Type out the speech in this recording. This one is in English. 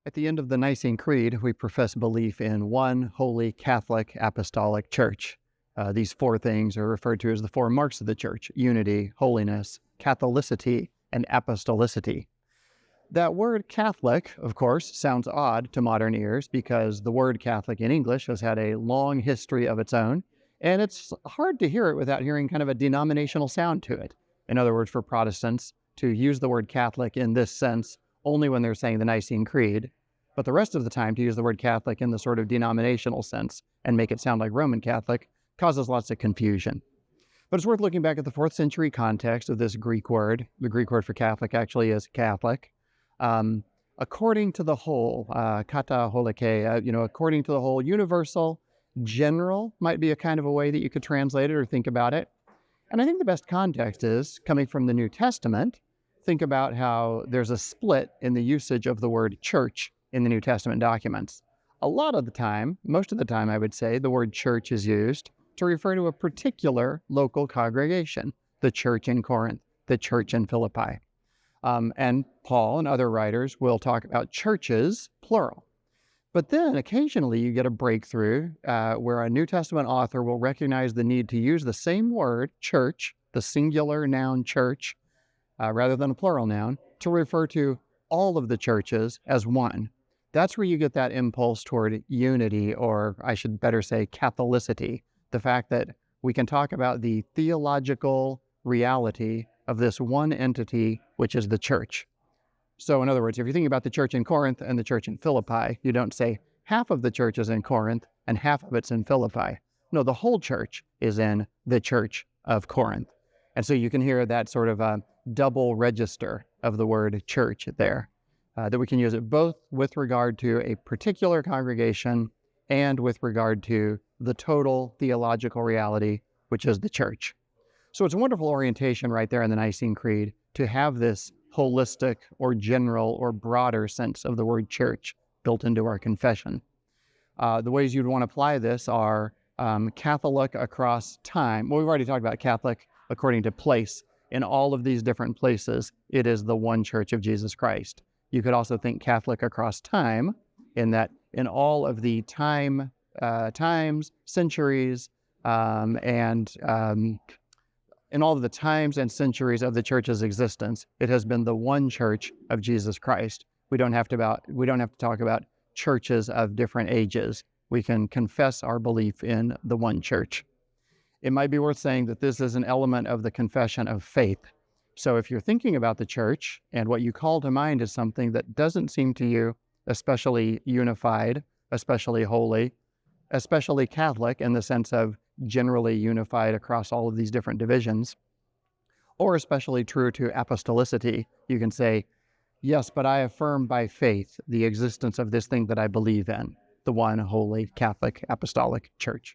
At the end of the Nicene Creed, we profess belief in one holy Catholic Apostolic Church. These four things are referred to as the four marks of the Church: unity, holiness, Catholicity, and apostolicity. That word Catholic, of course, sounds odd to modern ears because the word Catholic in English has had a long history of its own, and it's hard to hear it without hearing kind of a denominational sound to it. In other words, for Protestants, to use the word Catholic in this sense only when they're saying the Nicene Creed, but the rest of the time to use the word Catholic in the sort of denominational sense and make it sound like Roman Catholic causes lots of confusion. But it's worth looking back at the 4th century context of this Greek word. The Greek word for Catholic actually is Catholic. According to the whole, kata holike, according to the whole, universal, general might be a kind of a way that you could translate it or think about it. And I think the best context is coming from the New Testament. Think about how there's a split in the usage of the word church in the New Testament documents. A lot of the time, most of the time I would say, the word church is used to refer to a particular local congregation, the church in Corinth, the church in Philippi. And Paul and other writers will talk about churches, plural. But then occasionally you get a breakthrough where a New Testament author will recognize the need to use the same word, church, the singular noun church, rather than a plural noun, to refer to all of the churches as one. That's where you get that impulse toward unity, or I should better say Catholicity, the fact that we can talk about the theological reality of this one entity, which is the church. So in other words, if you're thinking about the church in Corinth and the church in Philippi, you don't say half of the church is in Corinth and half of it's in Philippi. No, the whole church is in the church of Corinth. And so you can hear that sort of a double register of the word church there, that we can use it both with regard to a particular congregation and with regard to the total theological reality, which is the church. So it's a wonderful orientation right there in the Nicene Creed to have this holistic or general or broader sense of the word church built into our confession. The ways you'd want to apply this are Catholic across time. Well, we've already talked about Catholic according to place. In all of these different places, it is the one church of Jesus Christ. You could also think Catholic across time, in that in all of the times, centuries, and in all of the times and centuries of the church's existence, it has been the one church of Jesus Christ. We don't have to talk about churches of different ages. We can confess our belief in the one church. It might be worth saying that this is an element of the confession of faith. So if you're thinking about the church and what you call to mind is something that doesn't seem to you especially unified, especially holy, especially Catholic in the sense of generally unified across all of these different divisions, or especially true to apostolicity, you can say, yes, but I affirm by faith the existence of this thing that I believe in, the one holy Catholic Apostolic Church.